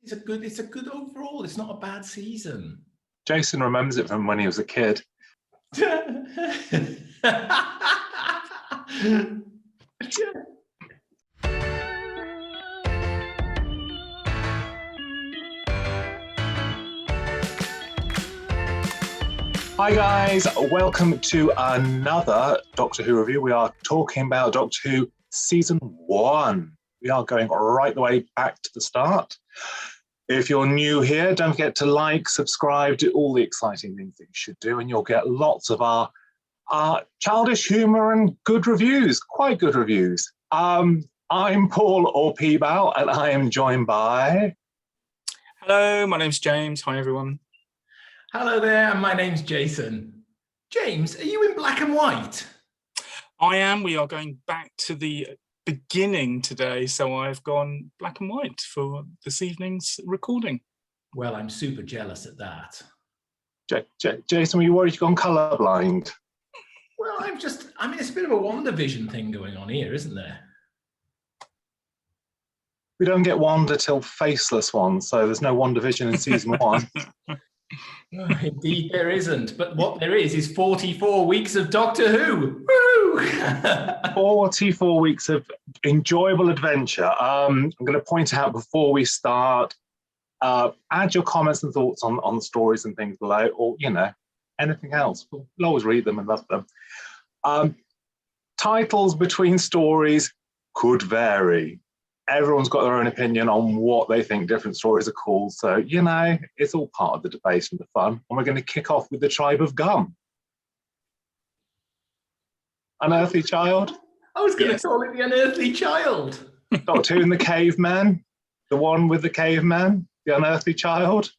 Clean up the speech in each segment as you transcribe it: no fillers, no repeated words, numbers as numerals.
It's a good overall. It's not a bad season. Jason remembers it from when he was a kid. Hi guys, welcome to another Doctor Who review. We are talking about Doctor Who Season 1. We are going right the way back to the start. If you're new here, don't forget to like, subscribe, do all the exciting things that you should do, and you'll get lots of our childish humour and good reviews, quite good reviews. I'm Paul or PBal, and I am joined by... Hello, my name's James. Hi, everyone. Hello there, and my name's Jason. James, are you in black and white? I am. We are going back to the beginning today, so I've gone black and white for this evening's recording. Well, I'm super jealous at that. Jason, were you worried you've gone colourblind? Well, it's a bit of a WandaVision thing going on here, isn't there? We don't get Wanda till Faceless One, so there's no WandaVision in Season 1. Oh, indeed there isn't, but what there is 44 weeks of Doctor Who. Woo! 44 weeks of enjoyable adventure. I'm going to point out before we start, add your comments and thoughts on stories and things below, or, anything else. We'll always read them and love them. Titles between stories could vary. Everyone's got their own opinion on what they think different stories are called. So, it's all part of the debate and the fun. And we're going to kick off with the Tribe of Gum. Unearthly Child. I was going to call it the Unearthly Child. Doctor Who and the Caveman. The one with the caveman. The Unearthly Child.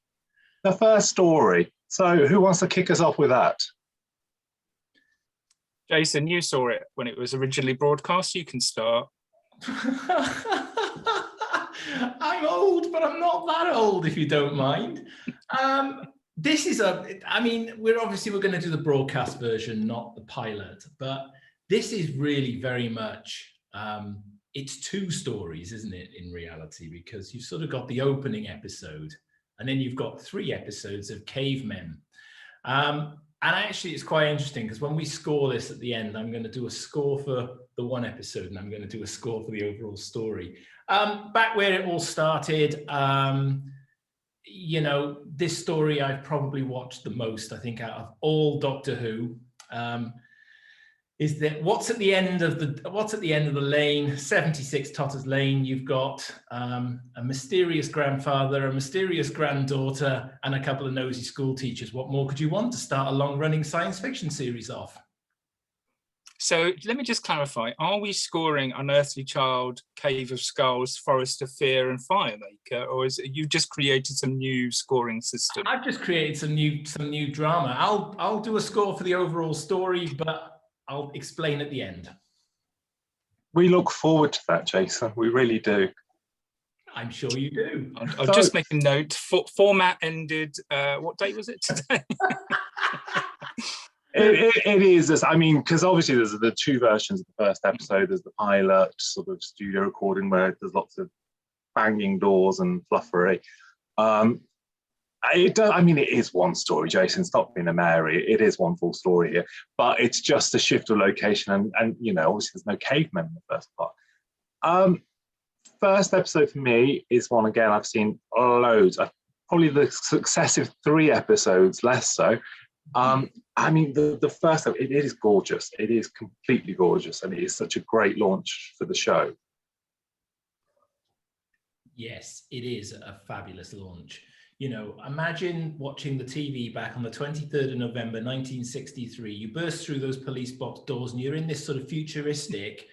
The first story. So who wants to kick us off with that? Jason, you saw it when it was originally broadcast. You can start. I'm old, but I'm not that old, if you don't mind. We're going to do the broadcast version, not the pilot, but this is really very much, it's two stories, isn't it, in reality, because you've sort of got the opening episode, and then you've got 3 episodes of cavemen. And actually, it's quite interesting because when we score this at the end, I'm going to do a score for the 1 episode and I'm going to do a score for the overall story. Back where it all started, this story I've probably watched the most, I think, out of all Doctor Who, is that what's at the end of the lane, 76 Totters Lane. You've got a mysterious grandfather, a mysterious granddaughter, and a couple of nosy school teachers. What more could you want to start a long-running science fiction series off? So let me just clarify. Are we scoring Unearthly Child, Cave of Skulls, Forest of Fear, and Firemaker, or is it you just created some new scoring system? I've just created some new drama. I'll do a score for the overall story, but I'll explain at the end. We look forward to that, Jason. We really do. I'm sure you do. I'll just make a note. Format ended, what date was it today? It is, because obviously there's the 2 versions of the first episode. There's the pilot sort of studio recording where there's lots of banging doors and fluffery. It is one story, Jason. Stop being a Mary. It is one full story here, but it's just a shift of location, and obviously there's no cavemen in the first part. First episode for me is one again I've seen loads. Probably the successive 3 episodes less so. The first episode, it is gorgeous. It is completely gorgeous, and it is such a great launch for the show. Yes, it is a fabulous launch. Imagine watching the TV back on the 23rd of November, 1963. You burst through those police box doors and you're in this sort of futuristic,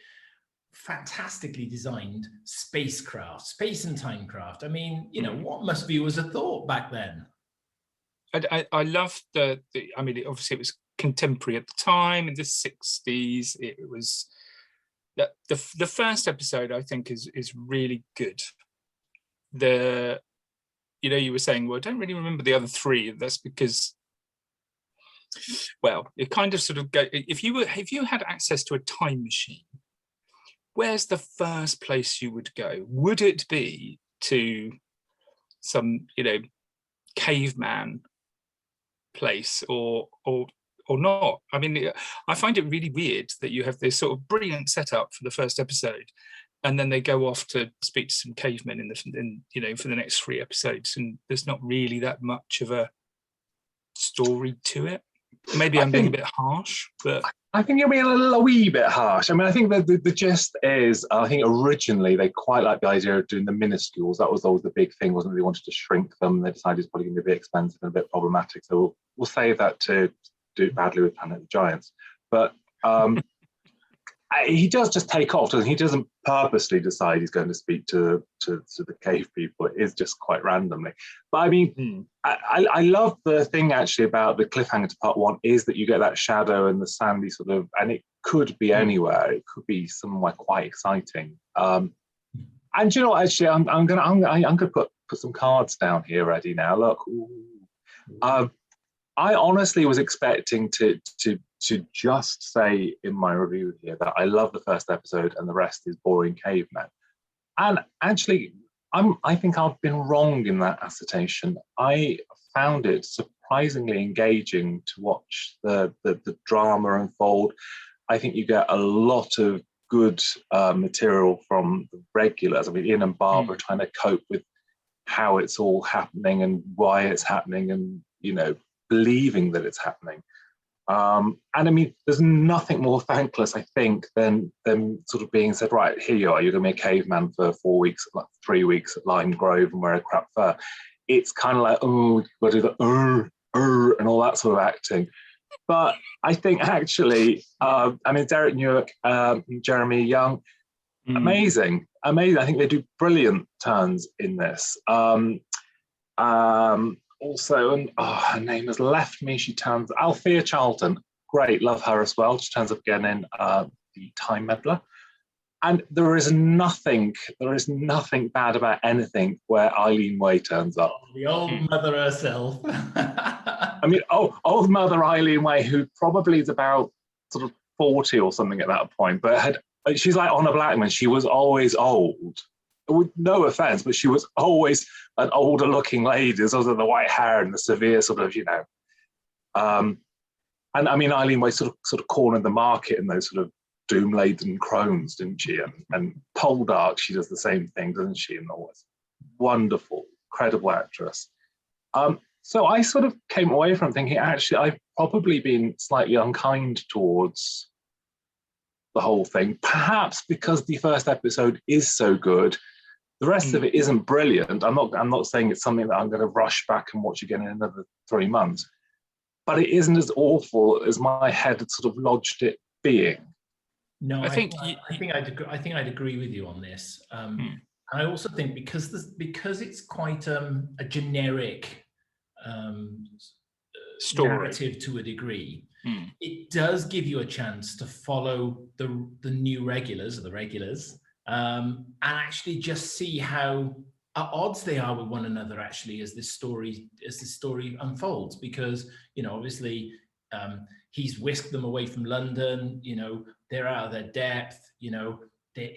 fantastically designed spacecraft, space and time craft. What must viewers have thought back then? I love obviously it was contemporary at the time in the 60s. It was the first episode, I think, is really good. You were saying, well, I don't really remember the other 3. That's because, well, it kind of sort of go. If you had access to a time machine, where's the first place you would go? Would it be to some, caveman place or not. I mean, I find it really weird that you have this sort of brilliant setup for the first episode, and then they go off to speak to some cavemen for the next 3 episodes, and there's not really that much of a story to it. Maybe I'm being a bit harsh, but I think you're being a wee bit harsh. I mean, I think the gist is, I think originally they quite liked the idea of doing the minuscules. That was always the big thing, wasn't it? They wanted to shrink them. They decided it's probably going to be a bit expensive and a bit problematic. So we'll save that to do it badly with Planet of the Giants. But he does just take off, doesn't he? He doesn't purposely decide he's going to speak to the cave people. It is just quite randomly. But I mean, I love the thing actually about the cliffhanger to part 1 is that you get that shadow and the sandy sort of, and it could be anywhere. It could be somewhere quite exciting. And you know, actually, I'm gonna put some cards down here ready now. Look. I honestly was expecting to just say in my review here that I love the first episode and the rest is boring cavemen. And actually, I think I've been wrong in that assertion. I found it surprisingly engaging to watch the drama unfold. I think you get a lot of good material from the regulars. I mean, Ian and Barbara trying to cope with how it's all happening and why it's happening, and believing that it's happening. And I mean, there's nothing more thankless, I think, than sort of being said, right, here you are, you're going to be a caveman for 4 weeks, like 3 weeks at Lime Grove and wear a crap fur. It's kind of like, oh, you've got to do the and all that sort of acting. But I think actually, I mean, Derek Newark, Jeremy Young, amazing. I think they do brilliant turns in this. Also, and her name has left me. She turns Althea Charlton. Great, love her as well. She turns up again in the Time Meddler. And there is nothing bad about anything where Eileen Way turns up. The old mother herself. I mean, old mother Eileen Way, who probably is about sort of 40 or something at that point, but she's like Honor Blackman. She was always old. With no offense, but she was always an older looking lady, other than the white hair and the severe sort of, and I mean, Eileen Way sort of cornered the market in those sort of doom-laden crones, didn't she? And Poldark, she does the same thing, doesn't she? And always wonderful, credible actress. So I sort of came away from thinking, actually, I've probably been slightly unkind towards the whole thing, perhaps because the first episode is so good. The rest of it isn't brilliant. I'm not saying it's something that I'm going to rush back and watch again in another 3 months, but it isn't as awful as my head had sort of lodged it being. No, I think I'd agree with you on this. And I also think because it's quite a generic narrative to a degree, it does give you a chance to follow the new regulars, and actually just see how at odds they are with one another. Actually, as this story unfolds, because obviously he's whisked them away from London. They're out of their depth.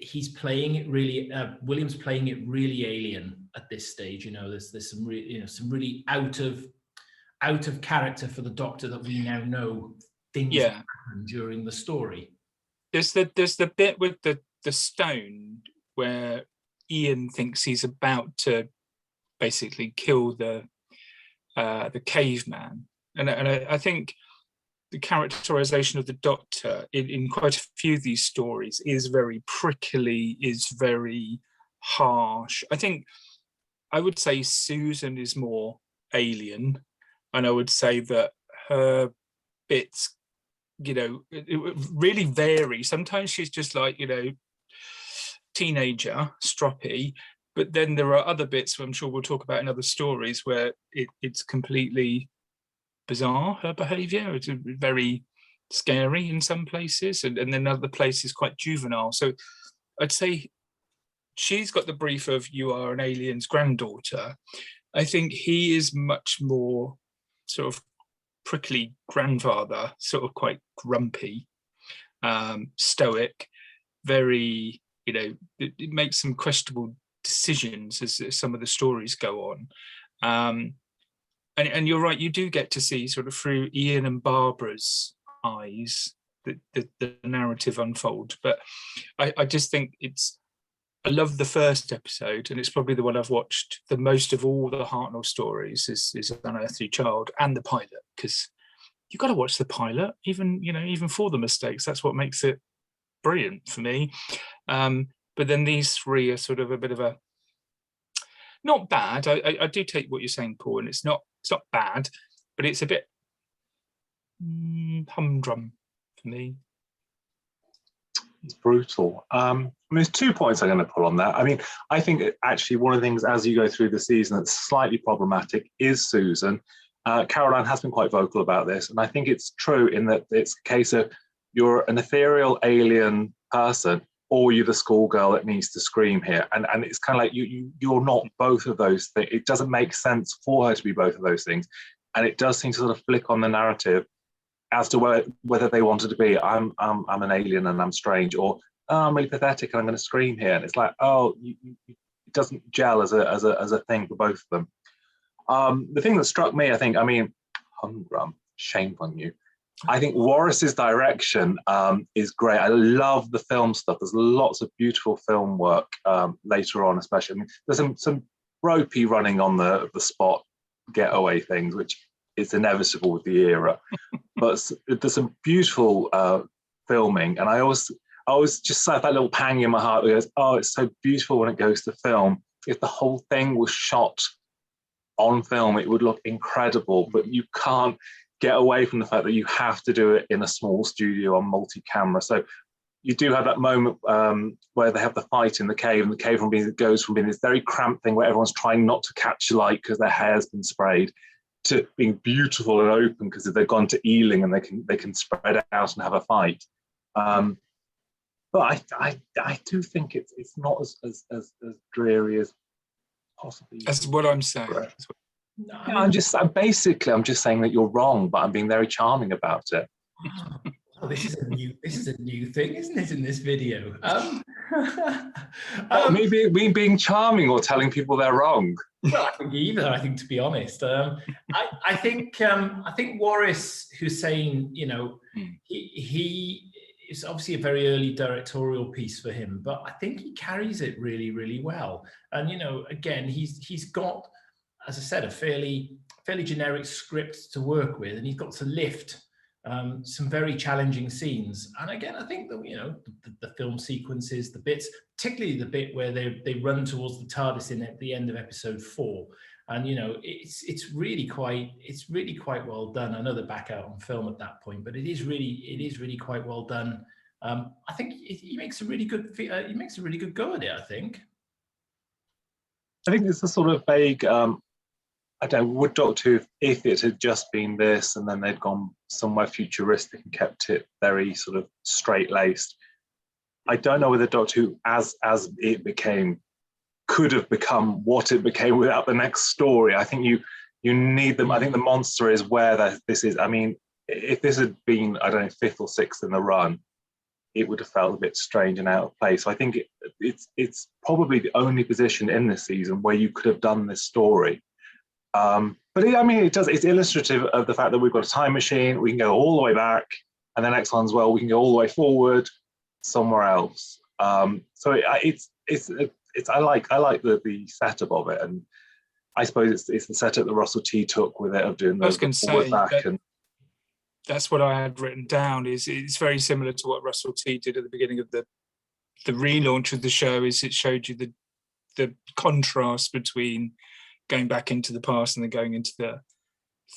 He's playing it really. William's playing it really alien at this stage. There's some really out of character for the Doctor that we now know things happen during the story. There's the bit with the stone where Ian thinks he's about to basically kill the caveman, and I think the characterization of the Doctor in quite a few of these stories is very prickly, is very harsh. I think I would say Susan is more alien, and I would say that her bits, it really vary. Sometimes she's just like, teenager, stroppy, but then there are other bits, I'm sure we'll talk about in other stories, where it's completely bizarre, her behaviour. It's very scary in some places, and then other places quite juvenile. So I'd say she's got the brief of, you are an alien's granddaughter. I think he is much more sort of prickly grandfather, sort of quite grumpy, stoic, very, it makes some questionable decisions as some of the stories go on. And you're right, you do get to see sort of through Ian and Barbara's eyes the narrative unfold. But I just think I love the first episode, and it's probably the one I've watched the most of all the Hartnell stories is An Unearthly Child, and the pilot, because you've got to watch the pilot, even for the mistakes. That's what makes it brilliant for me. But then these three are sort of a bit of a, not bad. I do take what you're saying, Paul, and it's not bad, but it's a bit humdrum for me. It's brutal. There's 2 points I'm going to pull on that. I mean, I think actually one of the things as you go through the season that's slightly problematic is Susan. Caroline has been quite vocal about this, and I think it's true in that it's a case of you're an ethereal alien person, or you're the schoolgirl that needs to scream here, and it's kind of like you're not both of those things. It doesn't make sense for her to be both of those things, and it does seem to sort of flick on the narrative as to whether they wanted to be I'm an alien and I'm strange, or I'm really pathetic and I'm going to scream here, and it's like it doesn't gel as a thing for both of them. The thing that struck me, humdrum, shame on you. I think Warris's direction is great. I love the film stuff. There's lots of beautiful film work later on, especially. I mean, there's some ropey running on the spot getaway things, which is inevitable with the era. But there's some beautiful filming, and I always just have that little pang in my heart that goes, "Oh, it's so beautiful when it goes to film." If the whole thing was shot on film, it would look incredible. But you can't get away from the fact that you have to do it in a small studio on multi-camera. So you do have that moment where they have the fight in the cave, and the cave goes from being this very cramped thing where everyone's trying not to catch light because their hair's been sprayed, to being beautiful and open because they've gone to Ealing and they can spread out and have a fight. But I do think it's not as dreary as possibly. That's what I'm saying. No, I'm just saying that you're wrong, but I'm being very charming about it. Oh, this is a new thing, isn't it, in this video? Me being charming or telling people they're wrong. Well, I think either. I think, to be honest, I think Warris Hussein, he is obviously a very early directorial piece for him, but I think he carries it really, really well. And again, he's got, as I said, a fairly generic script to work with, and he's got to lift some very challenging scenes. And again, I think that the film sequences, the bits, particularly the bit where they run towards the TARDIS at the end of episode 4, and it's really quite well done. I know they're back out on film at that point, but it is really quite well done. I think he makes a really good go at it. I think it's a sort of vague. I don't know, would Doctor Who, if it had just been this and then they'd gone somewhere futuristic and kept it very sort of straight-laced, I don't know whether Doctor Who, as it became, could have become what it became without the next story. I think you need them. I think the monster is where this is. I mean, if this had been, I don't know, 5th or 6th in the run, it would have felt a bit strange and out of place. So I think it's probably the only position in this season where you could have done this story. But it's illustrative of the fact that we've got a time machine. We can go all the way back, and the next one's, well, we can go all the way forward somewhere else. So I like the setup of it, and I suppose it's the setup that Russell T took with it of doing the forward back. And that's what I had written down. It's very similar to what Russell T did at the beginning of the relaunch of the show. Is it showed you the contrast between going back into the past and then going into the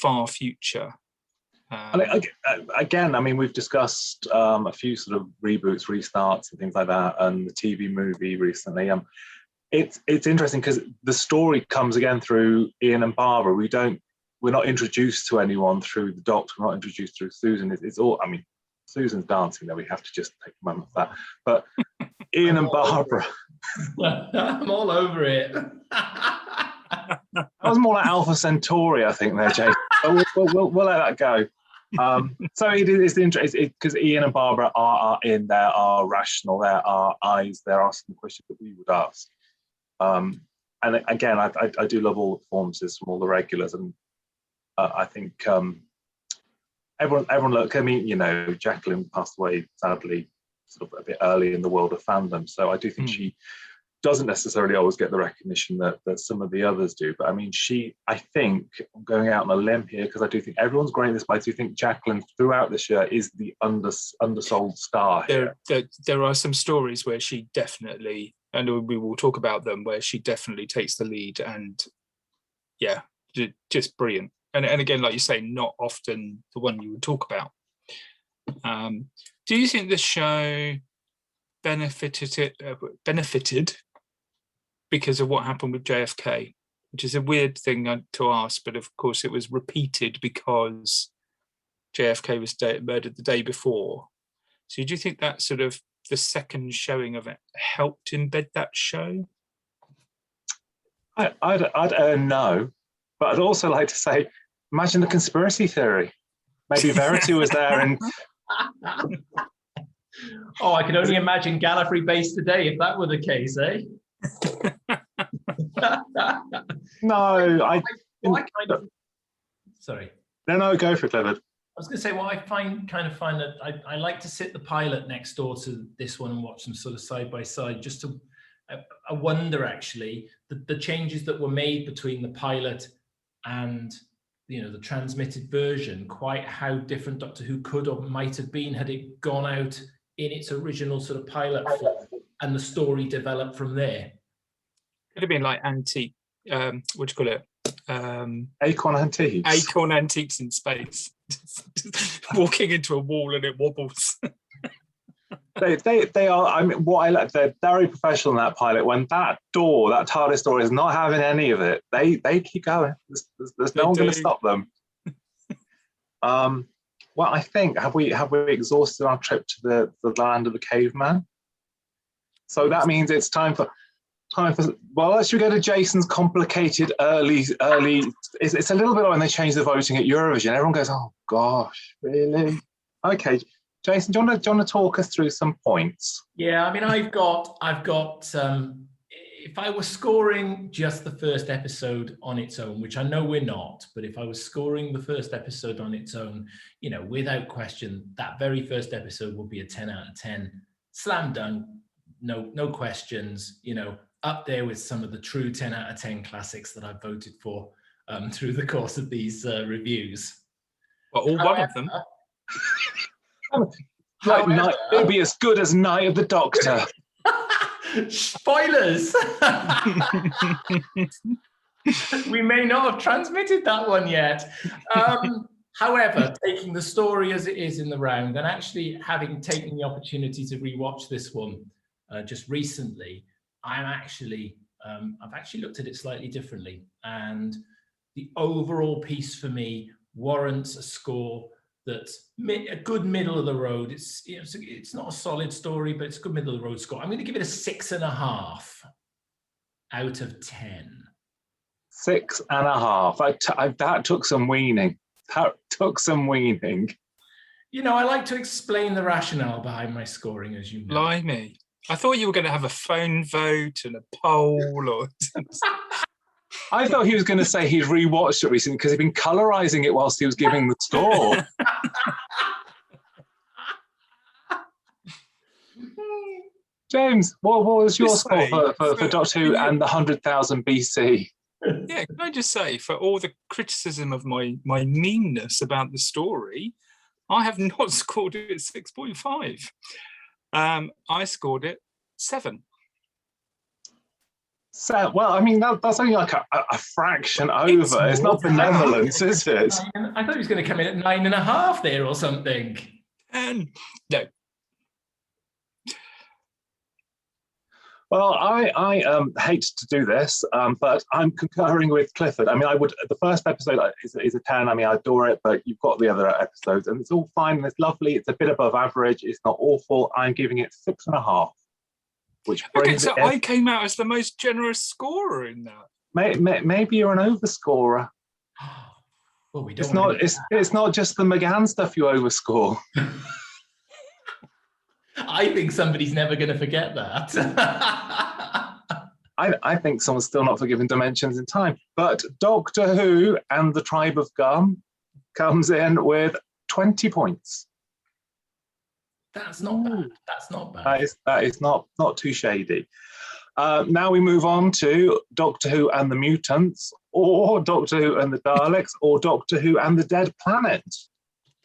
far future. Again, I mean, we've discussed a few sort of reboots, restarts, and things like that, and the TV movie recently. It's interesting because the story comes again through Ian and Barbara. We're not introduced to anyone through the Doctor. We're not introduced through Susan. It's all. I mean, Susan's dancing there. We have to just take a moment for that. But Ian and Barbara. I'm all over it. That was more like Alpha Centauri, I think, there, Jay. We'll let that go. So it's interesting because Ian and Barbara are in there, are rational, there are eyes, they're asking questions that we would ask. And again, I do love all the performances from all the regulars, and I think everyone look. I mean, you know, Jacqueline passed away sadly, sort of a bit early in the world of fandom, so I do think she doesn't necessarily always get the recognition that some of the others do. But I mean, I think I'm going out on a limb here because I do think everyone's great in this, but I do think Jacqueline throughout this year is the undersold star here. There are some stories where she definitely, and we will talk about them, where she definitely takes the lead, and yeah, just brilliant. And again, like you say, not often the one you would talk about. Do you think the show benefited because of what happened with JFK, which is a weird thing to ask, but of course it was repeated because JFK was murdered the day before. So do you think that sort of the second showing of it helped embed that show? I'd no, but I'd also like to say, imagine the conspiracy theory. Maybe Verity was there and... Oh, I can only imagine Gallifrey Base today if that were the case, eh? No, Sorry. No, go for it, Clifford. I was going to say, what I find that I like to sit the pilot next door to this one and watch them sort of side by side, just to I wonder actually the changes that were made between the pilot and the transmitted version, quite how different Doctor Who could or might have been had it gone out in its original sort of pilot form and the story developed from there. Could have been like antique, what do you call it? Acorn Antiques. Acorn Antiques in space. Walking into a wall and it wobbles. They are, I mean, what I like, they're very professional in that pilot. When that TARDIS door is not having any of it, they keep going. There's no one going to stop them. Well, I think, have we exhausted our trip to the land of the caveman? So that means it's time for, well, let's go to Jason's complicated early. It's a little bit like when they changed the voting at Eurovision. Everyone goes, oh gosh, really? Okay, Jason, do you want to talk us through some points? Yeah, I mean, I've got. If I was scoring just the first episode on its own, which I know we're not, but if I was scoring the first episode on its own, without question, that very first episode would be a 10 out of 10, slam dunk, no questions. Up there with some of the true 10 out of 10 classics that I've voted for through the course of these reviews. Well, all one of them. It'll be as good as Night of the Doctor. Spoilers. We may not have transmitted that one yet. However, taking the story as it is in the round, and actually having taken the opportunity to rewatch this one just recently, I've actually looked at it slightly differently, and the overall piece for me warrants a score that's a good middle of the road. It's not a solid story, but it's a good middle of the road score. I'm going to give it a 6.5 out of 10. 6.5. That took some weaning. I like to explain the rationale behind my scoring, as you know. Blimey. I thought you were going to have a phone vote and a poll or I thought he was going to say he'd rewatched it recently because he'd been colorizing it whilst he was giving the score. James, what was your score for Doctor Who and the 100,000 BC? Yeah, can I just say, for all the criticism of my meanness about the story, I have not scored it 6.5. I scored it 7. So, well, I mean, that's only like a fraction over. It's not benevolence, is it? I thought he was going to come in at 9.5 there or something. No. Well, I hate to do this, but I'm concurring with Clifford. I mean, the first episode is a 10. I mean, I adore it, but you've got the other episodes, and it's all fine and it's lovely. It's a bit above average. It's not awful. I'm giving it 6.5. I came out as the most generous scorer in that. Maybe you're an overscorer. Well, we don't. It's not just the McGann stuff you overscore. I think somebody's never going to forget that. I think someone's still not forgiven Dimensions in Time. But Doctor Who and the Tribe of Gum comes in with 20 points. That's not bad. That's not bad. That is not too shady. Now we move on to Doctor Who and the Mutants, or Doctor Who and the Daleks, or Doctor Who and the Dead Planet.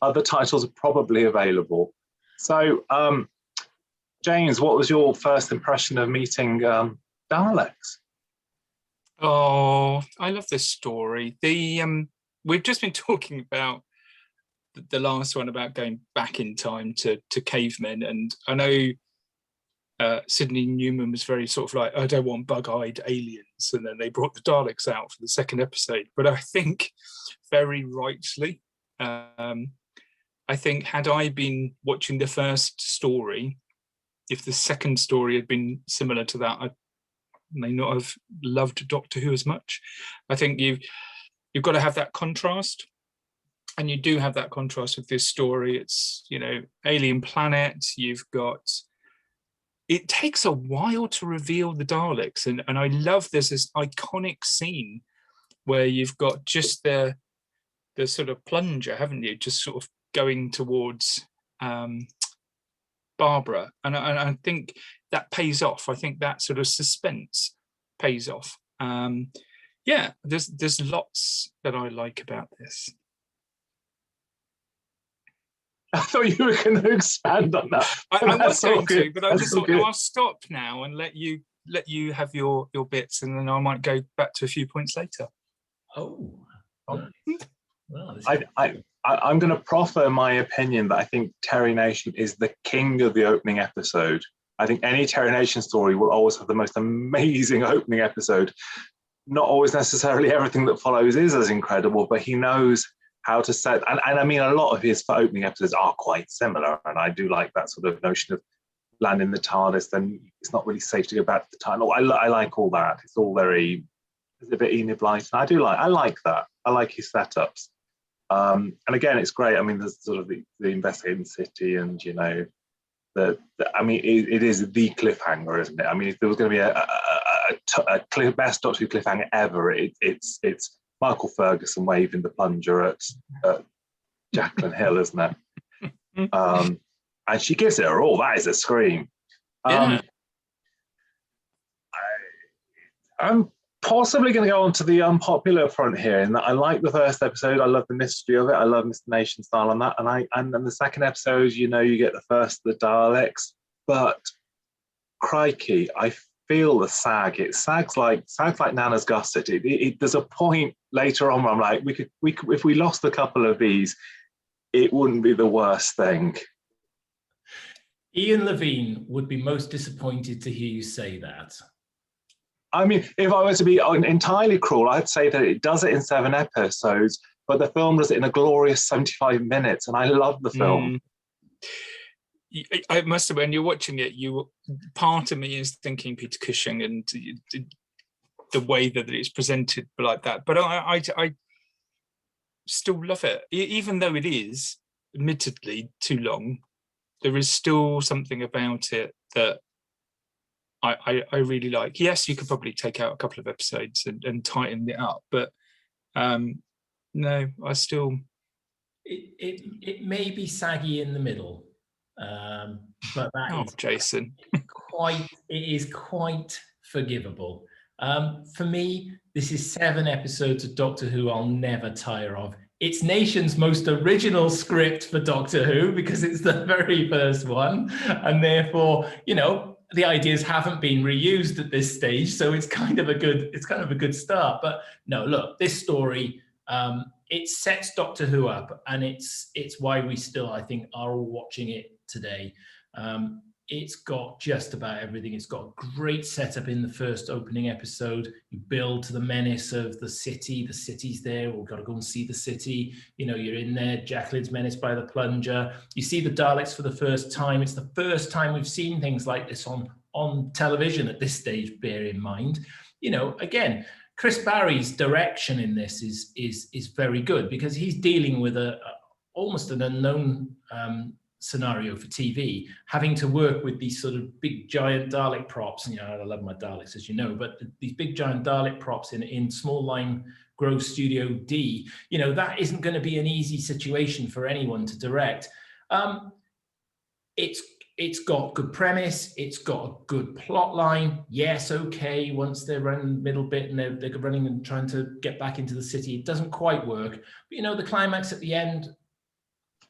Other titles are probably available. So, James, what was your first impression of meeting Daleks? Oh, I love this story. We've just been talking about the last one about going back in time to cavemen, and I know Sydney Newman was very sort of like, I don't want bug-eyed aliens, and then they brought the Daleks out for the second episode. But I think very rightly, I think had I been watching the first story, if the second story had been similar to that, I may not have loved Doctor Who as much. I think you've got to have that contrast, and you do have that contrast with this story. It's, you know, alien planet. You've got, it takes a while to reveal the Daleks, and I love there's this iconic scene where you've got just the sort of plunger, haven't you, just sort of going towards Barbara, and I think that pays off. I think that sort of suspense pays off. Yeah, there's lots that I like about this. I thought you were going to expand on that. I was going to, but I just thought, no, I'll stop now and let you have your bits, and then I might go back to a few points later. Oh, well, I'm going to proffer my opinion that I think Terry Nation is the king of the opening episode. I think any Terry Nation story will always have the most amazing opening episode. Not always necessarily everything that follows is as incredible, but he knows how to set, and I mean, a lot of his opening episodes are quite similar, and I do like that sort of notion of landing the TARDIS, then it's not really safe to go back to the time. I like all that. It's all very, it's a bit Enid Blyton. I like that. I like his setups. And again, it's great. I mean, there's sort of the investigating city, and you know, I mean, it is the cliffhanger, isn't it? I mean, if there was going to be a best Doctor Who cliffhanger ever, it's Michael Ferguson waving the plunger at Jacqueline Hill, isn't it? And she gives it her all. That is a scream. Yeah. I'm possibly going to go on to the unpopular front here, in that I like the first episode. I love the mystery of it. I love Mr. Nation style on that. And then the second episode, you know, you get the first of the Daleks, but crikey, I feel the sag. It sags like Nana's gusset. There's a point later on where I'm like, we could if we lost a couple of these, it wouldn't be the worst thing. Ian Levine would be most disappointed to hear you say that. I mean, if I were to be entirely cruel, I'd say that it does it in 7 episodes, but the film does it in a glorious 75 minutes, and I love the film. I must have, when you're watching it, part of me is thinking Peter Cushing and the way that it's presented like that. But I still love it, even though it is admittedly too long. There is still something about it that I really like. Yes, you could probably take out a couple of episodes and tighten it up, but no, I still. It may be saggy in the middle, but that is Jason, it is quite forgivable. For me, this is 7 episodes of Doctor Who I'll never tire of. It's Nation's most original script for Doctor Who because it's the very first one, and therefore, you know, the ideas haven't been reused at this stage, so it's kind of a good start. But no, look, this story, it sets Doctor Who up, and it's why we still, I think, are all watching it today. It's got just about everything. It's got a great setup in the first opening episode. You build to the menace of the city. The city's there. We've got to go and see the city. You know, you're in there. Jacqueline's menaced by the plunger. You see the Daleks for the first time. It's the first time we've seen things like this on television at this stage, bear in mind. You know, again, Chris Barry's direction in this is very good because he's dealing with almost an unknown scenario for TV, having to work with these sort of big giant Dalek props. You know, I love my Daleks, as you know, but these big giant Dalek props in Small Line Grove Studio D, you know, that isn't going to be an easy situation for anyone to direct. It's got good premise. It's got a good plot line. Yes, okay. Once they're running the middle bit and they're running and trying to get back into the city, it doesn't quite work. But, you know, the climax at the end,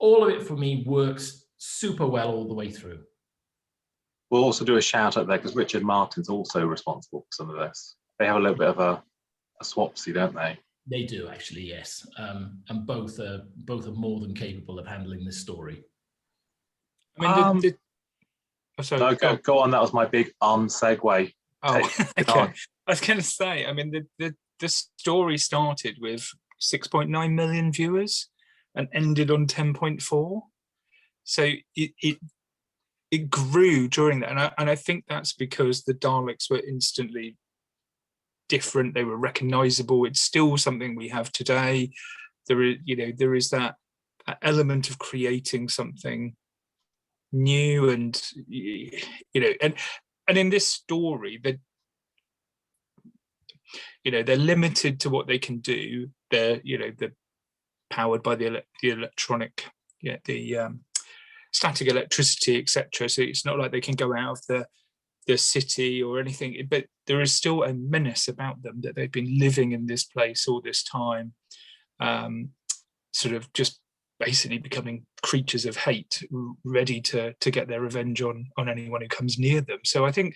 all of it for me works super well all the way through. We'll also do a shout out there because Richard Martin's also responsible for some of this. They have a little bit of a swapsy, don't they? They do, actually, yes. And both are more than capable of handling this story. I mean, sorry, no, go on. That was my big segue. Oh, okay. I was going to say, I mean, the story started with 6.9 million viewers and ended on 10.4. So it grew during that, and I think that's because the Daleks were instantly different. They were recognizable. It's still something we have today. There is that element of creating something new, and and in this story that they're limited to what they can do. They're powered by the electronic, the static electricity, etc. So it's not like they can go out of the city or anything, but there is still a menace about them that they've been living in this place all this time, sort of just basically becoming creatures of hate, ready to get their revenge on anyone who comes near them. So I think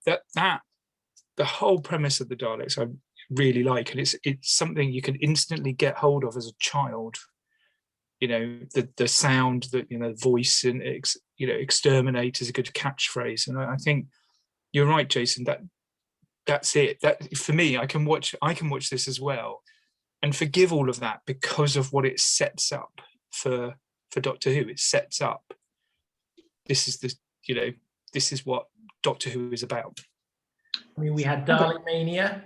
that the whole premise of the Daleks I really like, and it's something you can instantly get hold of as a child. The sound, that voice, and exterminate is a good catchphrase. And I think you're right, Jason. That's it. That for me, I can watch this as well, and forgive all of that because of what it sets up for Doctor Who. It sets up. This is what Doctor Who is about. I mean, we had Dalek Mania.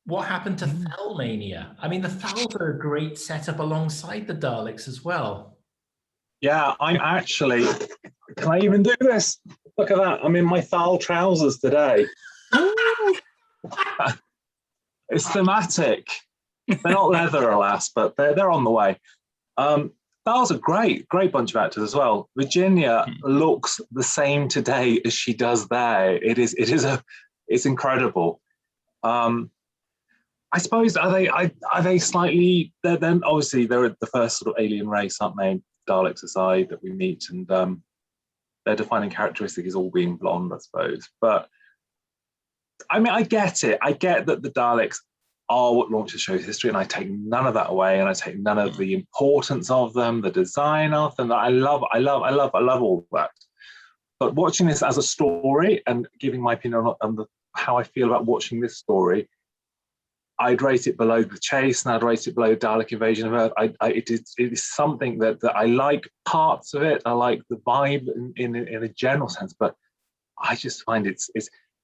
What happened to Thal Mania? I mean, the Thals are a great setup alongside the Daleks as well. Yeah, I'm actually. Can I even do this? Look at that! I'm in my Thal trousers today. It's thematic. They're not leather, alas, but they're on the way. Thal's a great bunch of actors as well. Virginia looks the same today as she does there. It's incredible. I suppose are they slightly? Then obviously they're the first sort of alien race, aren't they? Daleks aside that we meet, and their defining characteristic is all being blonde, I suppose. But I mean, I get it. I get that the Daleks are what launches show's history, and I take none of that away, and I take none of the importance of them, the design of them. I love all that. But watching this as a story and giving my opinion on how I feel about watching this story, I'd rate it below The Chase, and I'd rate it below Dalek Invasion of Earth. It is something that I like parts of it. I like the vibe in a general sense, but I just find it's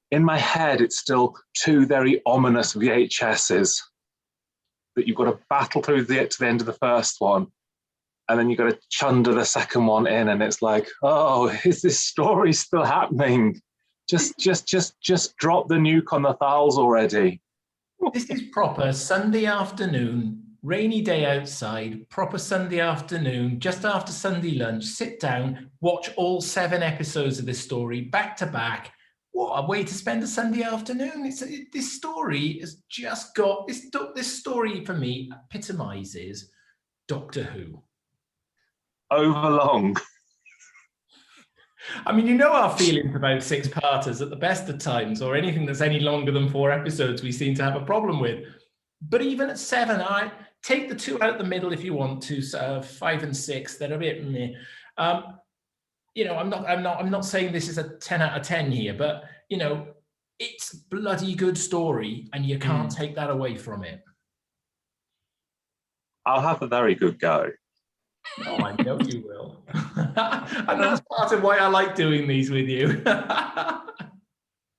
in my head, it's still two very ominous VHSs that you've got to battle through to the end of the first one, and then you've got to chunder the second one in, and it's like, oh, is this story still happening? Just drop the nuke on the Thals already. This is proper Sunday afternoon, rainy day outside, proper Sunday afternoon, just after Sunday lunch, sit down, watch all 7 episodes of this story back to back. What a way to spend a Sunday afternoon. This story has just got, this story for me epitomizes Doctor Who. Overlong. I mean, our feelings about 6-parters at the best of times, or anything that's any longer than 4 episodes we seem to have a problem with. But even at 7, I take the 2 out the middle if you want to. 5 and 6, they're a bit meh. I'm not saying this is a 10 out of 10 here, but it's a bloody good story, and you can't take that away from it. I'll have a very good go. Oh, I know you will. And that's part of why I like doing these with you.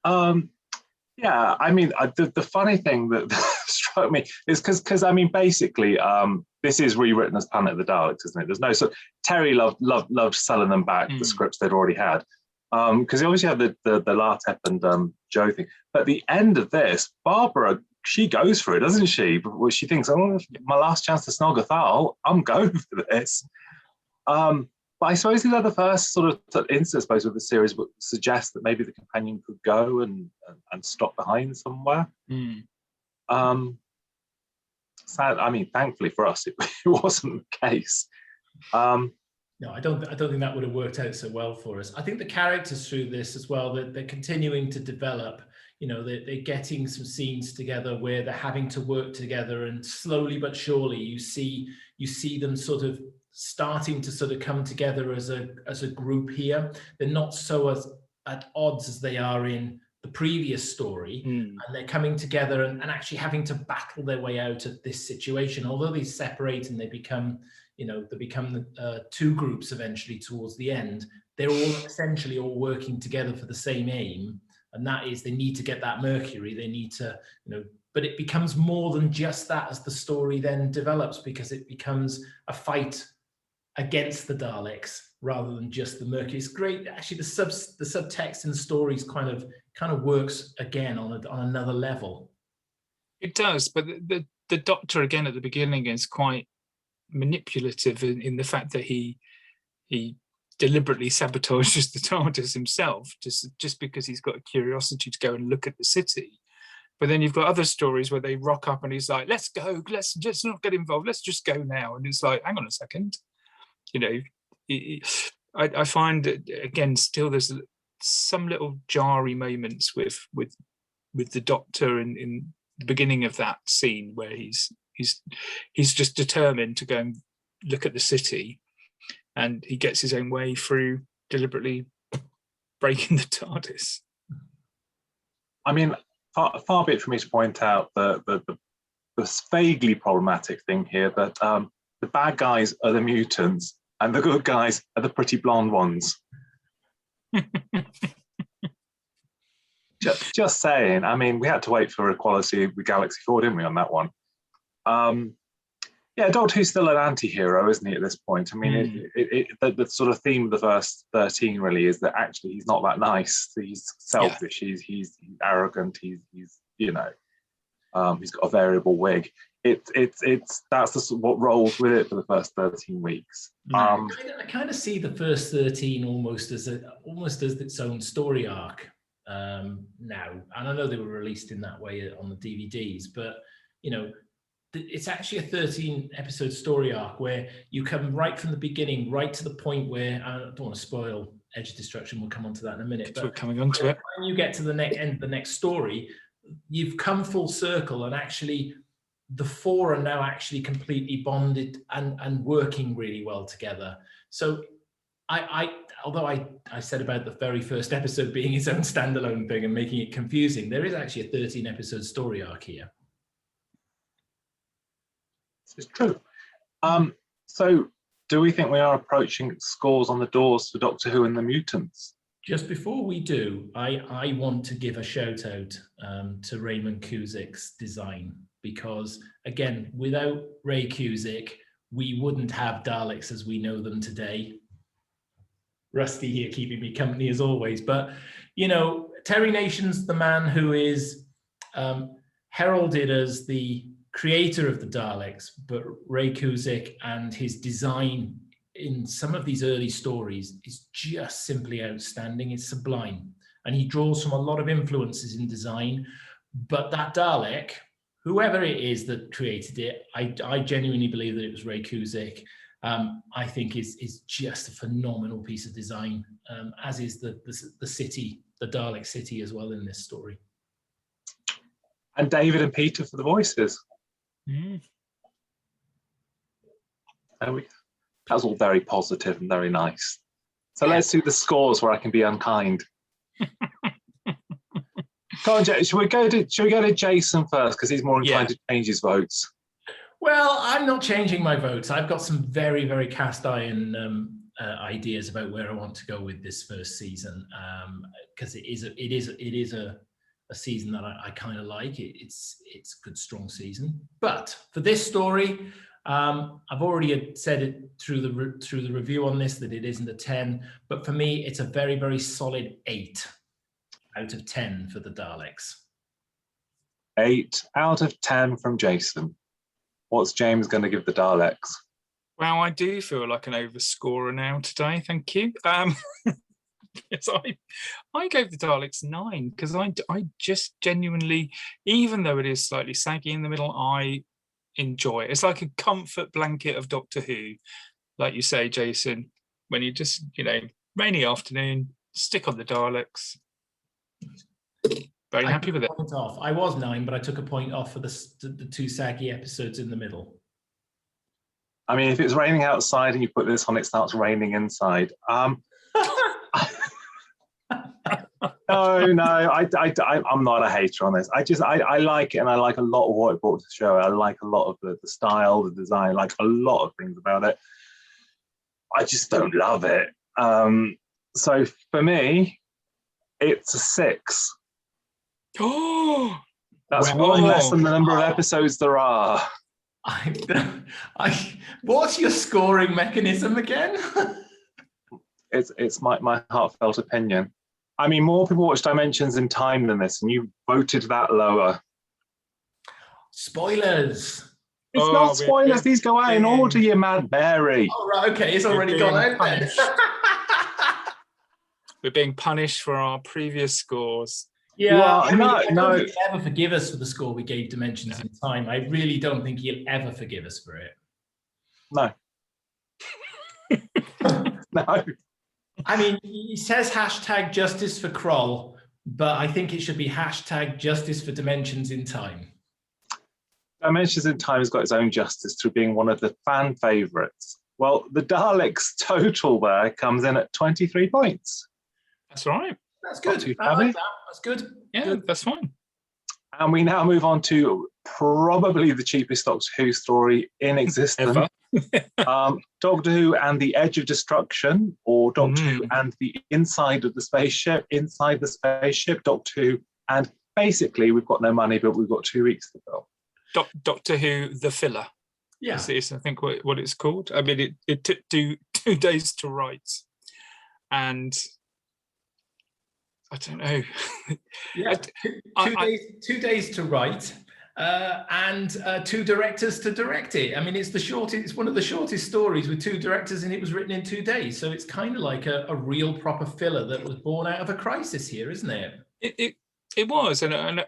Yeah, I mean, the funny thing that fuck me. It's because I mean, basically, this is rewritten as Planet of the Daleks, isn't it? There's no so Terry loved selling them back the scripts they'd already had. Because you obviously have the Lartep and Joe thing. But at the end of this, Barbara, she goes for it, doesn't she? But she thinks, oh, my last chance to snog a Thal, I'm going for this. But I suppose these are the first sort of instance, I suppose, with the series would suggest that maybe the companion could go and stop behind somewhere. Sad. I mean, thankfully for us, it wasn't the case. No, I don't think that would have worked out so well for us. I think the characters through this as well, they're continuing to develop. You know, they're getting some scenes together where they're having to work together, and slowly but surely you see them sort of starting to sort of come together as a group here. They're not so at odds as they are in the previous story, and they're coming together and actually having to battle their way out of this situation. Although they separate and they become two groups eventually towards the end, they're all essentially all working together for the same aim, and that is they need to get that Mercury. They need to, but it becomes more than just that as the story then develops, because it becomes a fight against the Daleks rather than just the Mercury. It's great. Actually, the subtext in the stories kind of works again on another level. It does, but the Doctor again at the beginning is quite manipulative in the fact that he deliberately sabotages the TARDIS himself just because he's got a curiosity to go and look at the city. But then you've got other stories where they rock up and he's like, let's go, let's just not get involved, let's just go now. And it's like, hang on a second. I find that, again, still there's some little jarry moments with the Doctor in the beginning of that scene where he's just determined to go and look at the city, and he gets his own way through deliberately breaking the TARDIS. I mean, far be it for me to point out the vaguely problematic thing here that the bad guys are the mutants and the good guys are the pretty blonde ones. just saying. I mean, we had to wait for equality with Galaxy 4, didn't we, on that one? Doctor Who's still an anti-hero, isn't he, at this point? I mean, the sort of theme of the first 13 really is that actually he's not that nice. He's selfish. Yeah. He's arrogant. He's got a variable wig. That's what rolls with it for the first 13 weeks. I kind of see the first 13 almost as its own story arc now, and I know they were released in that way on the DVDs, but it's actually a 13 episode story arc where you come right from the beginning, right to the point where, I don't want to spoil Edge of Destruction, we'll come on to that in a minute, but we're coming on to it. When you get to the end of the next story, you've come full circle, and actually the four are now actually completely bonded and working really well together. So although I said about the very first episode being its own standalone thing and making it confusing, there is actually a 13 episode story arc here. This is true. So do we think we are approaching scores on the doors for Doctor Who and the Mutants? Just before we do, I want to give a shout out to Raymond Cusick's design, because again, without Ray Cusick, we wouldn't have Daleks as we know them today. Rusty here keeping me company as always, but Terry Nation's the man who is heralded as the creator of the Daleks, but Ray Cusick and his design in some of these early stories is just simply outstanding. It's sublime. And he draws from a lot of influences in design, but that Dalek, whoever it is that created it, I genuinely believe that it was Ray Cusick. I think is just a phenomenal piece of design, as is the city, the Dalek city as well in this story. And David and Peter for the voices. There we go. That was all very positive and very nice. So let's do the scores where I can be unkind. Come on, should we go to Jason first, because he's more inclined to change his votes? Well, I'm not changing my votes. I've got some very, very cast iron ideas about where I want to go with this first season, because it is a season that I kind of like. It's a good, strong season. But for this story, I've already said it through the review on this that it isn't a 10, but for me, it's a very, very solid 8 out of 10 for the Daleks. 8 out of 10 from Jason. What's James going to give the Daleks? Well, I do feel like an overscorer now today. Thank you. Yes, I gave the Daleks 9 because I just genuinely, even though it is slightly saggy in the middle, I enjoy it. It's like a comfort blanket of Doctor Who, like you say, Jason. When you just, rainy afternoon, stick on the Daleks. Very happy with it. I was 9, but I took a point off for the 2 saggy episodes in the middle. I mean, if it's raining outside and you put this on, it starts raining inside. No, I'm not a hater on this. I like it, and I like a lot of what it brought to the show. I like a lot of the style, the design, like a lot of things about it. I just don't love it. So for me, it's a 6. Oh, that's one less than the number of episodes there are. What's your scoring mechanism again? It's my heartfelt opinion. I mean, more people watch Dimensions in Time than this, and you voted that lower. Spoilers. It's not spoilers. These go out in order, you mad Mary. Oh, right, okay. It's already gone out then. We're being punished for our previous scores. Yeah, I don't think he'll ever forgive us for the score we gave Dimensions in Time. I really don't think he'll ever forgive us for it. No. No. I mean, he says hashtag justice for Kroll, but I think it should be hashtag justice for Dimensions in Time. Dimensions in Time has got its own justice through being one of the fan favourites. Well, the Daleks total there comes in at 23 points. That's right. That's good. I like that. That's good. Yeah, good. That's fine. And we now move on to probably the cheapest Doctor Who story in existence. Ever. Doctor Who and the Edge of Destruction, or Doctor Who and the Inside of the Spaceship, Inside the Spaceship, Doctor Who, and basically we've got no money, but we've got 2 weeks to fill. Doctor Who, the filler. Yeah. Is I think what it's called. I mean, it took 2 days to write. And I don't know. Yeah, 2 days to write, and 2 directors to direct it. I mean, it's the shortest. It's one of the shortest stories with 2 directors, and it was written in 2 days. So it's kind of like a real proper filler that was born out of a crisis here, isn't it? It was, and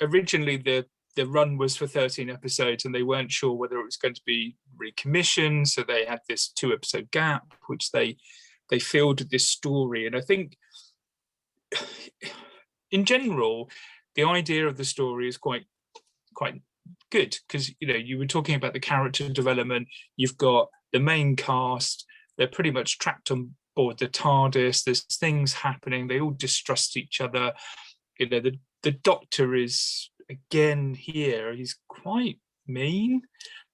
originally the run was for 13 episodes, and they weren't sure whether it was going to be recommissioned. So they had this 2-episode gap, which they filled with this story, and I think, in general, the idea of the story is quite good because you were talking about the character development. You've got the main cast; they're pretty much trapped on board the TARDIS. There's things happening. They all distrust each other. The Doctor is again here. He's quite mean.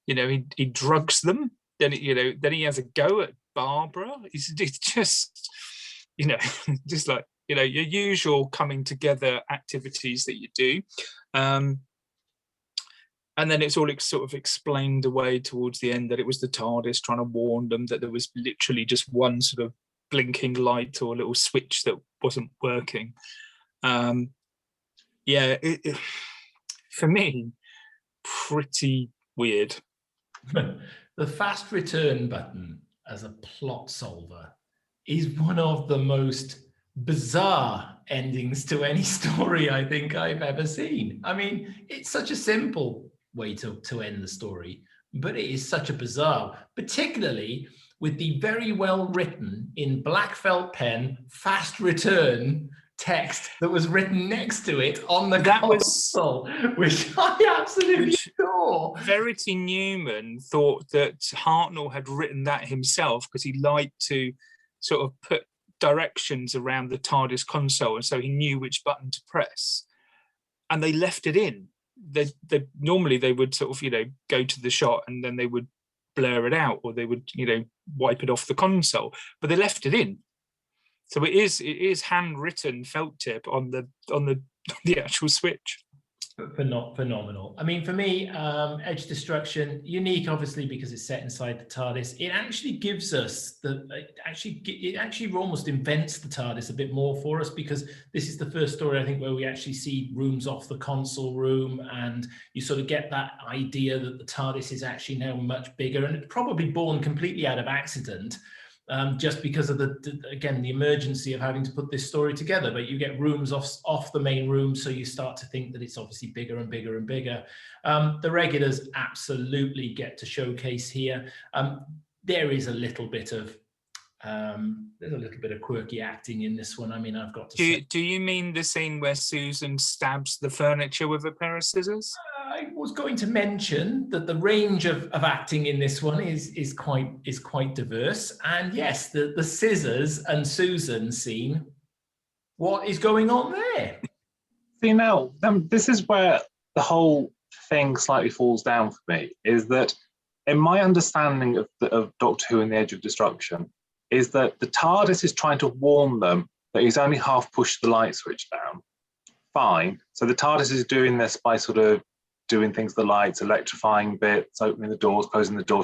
He drugs them. Then he has a go at Barbara. It's just just like. Your usual coming together activities that you do. And then it's all sort of explained away towards the end that it was the TARDIS trying to warn them that there was literally just one sort of blinking light or little switch that wasn't working. For me, pretty weird. The fast return button as a plot solver is one of the most bizarre endings to any story I think I've ever seen. I mean, it's such a simple way to end the story, but it is such a bizarre, particularly with the very well written in black felt pen fast return text that was written next to it on the console, which I absolutely adore. Verity Newman thought that Hartnell had written that himself because he liked to sort of put directions around the TARDIS console, and so he knew which button to press, and they left it in. They normally they would sort of go to the shot and then they would blur it out, or they would wipe it off the console, but they left it in. So it is handwritten felt tip on the the actual switch. Phenomenal. I mean, for me, Edge Destruction, unique, obviously, because it's set inside the TARDIS. It actually gives us it actually almost invents the TARDIS a bit more for us, because this is the first story, I think, where we actually see rooms off the console room, and you sort of get that idea that the TARDIS is actually now much bigger, and it's probably born completely out of accident. Just because of the emergency of having to put this story together, but you get rooms off the main room, so you start to think that it's obviously bigger and bigger and bigger. The regulars absolutely get to showcase here. There is a little bit of quirky acting in this one. I mean, I've got to say. Do you mean the scene where Susan stabs the furniture with a pair of scissors? I was going to mention that the range of acting in this one is quite diverse, and yes, the scissors and Susan scene. What is going on there? See, now this is where the whole thing slightly falls down for me. Is that, in my understanding of Doctor Who and the Edge of Destruction, is that the TARDIS is trying to warn them that he's only half pushed the light switch down. Fine. So the TARDIS is doing this by sort of doing things, the lights, electrifying bits, opening the doors, closing the door.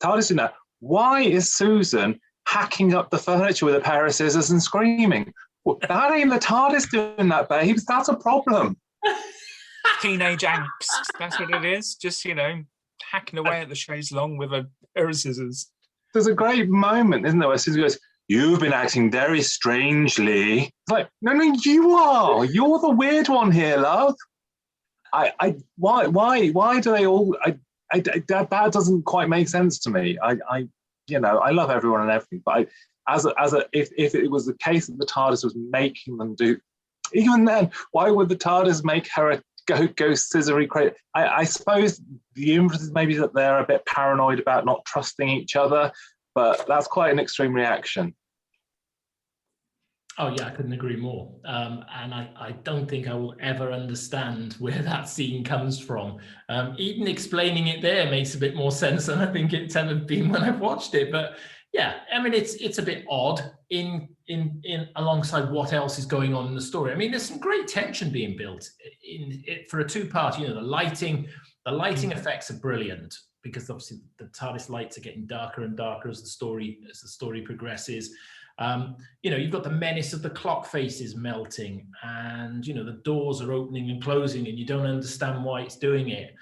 TARDIS, why is Susan hacking up the furniture with a pair of scissors and screaming? Well, that ain't the TARDIS doing that, babes. That's a problem. Teenage angst. That's what it is. Just, hacking away at the chaise longue with a pair of scissors. There's a great moment, isn't there, where Susan goes, "You've been acting very strangely." It's like, no, you are. You're the weird one here, love. Why do they all? That doesn't quite make sense to me. I love everyone and everything, but if it was the case that the TARDIS was making them do, even then, why would the TARDIS make her go scissory crazy? I suppose the inference is maybe that they're a bit paranoid about not trusting each other, but that's quite an extreme reaction. Oh yeah, I couldn't agree more. And I don't think I will ever understand where that scene comes from. Even explaining it there makes a bit more sense than I think it's ever been when I've watched it. But yeah, I mean, it's a bit odd in alongside what else is going on in the story. I mean, there's some great tension being built in it for a two-part. The lighting effects are brilliant, because obviously the TARDIS lights are getting darker and darker as the story progresses. You've got the menace of the clock faces melting, and the doors are opening and closing, and you don't understand why it's doing it.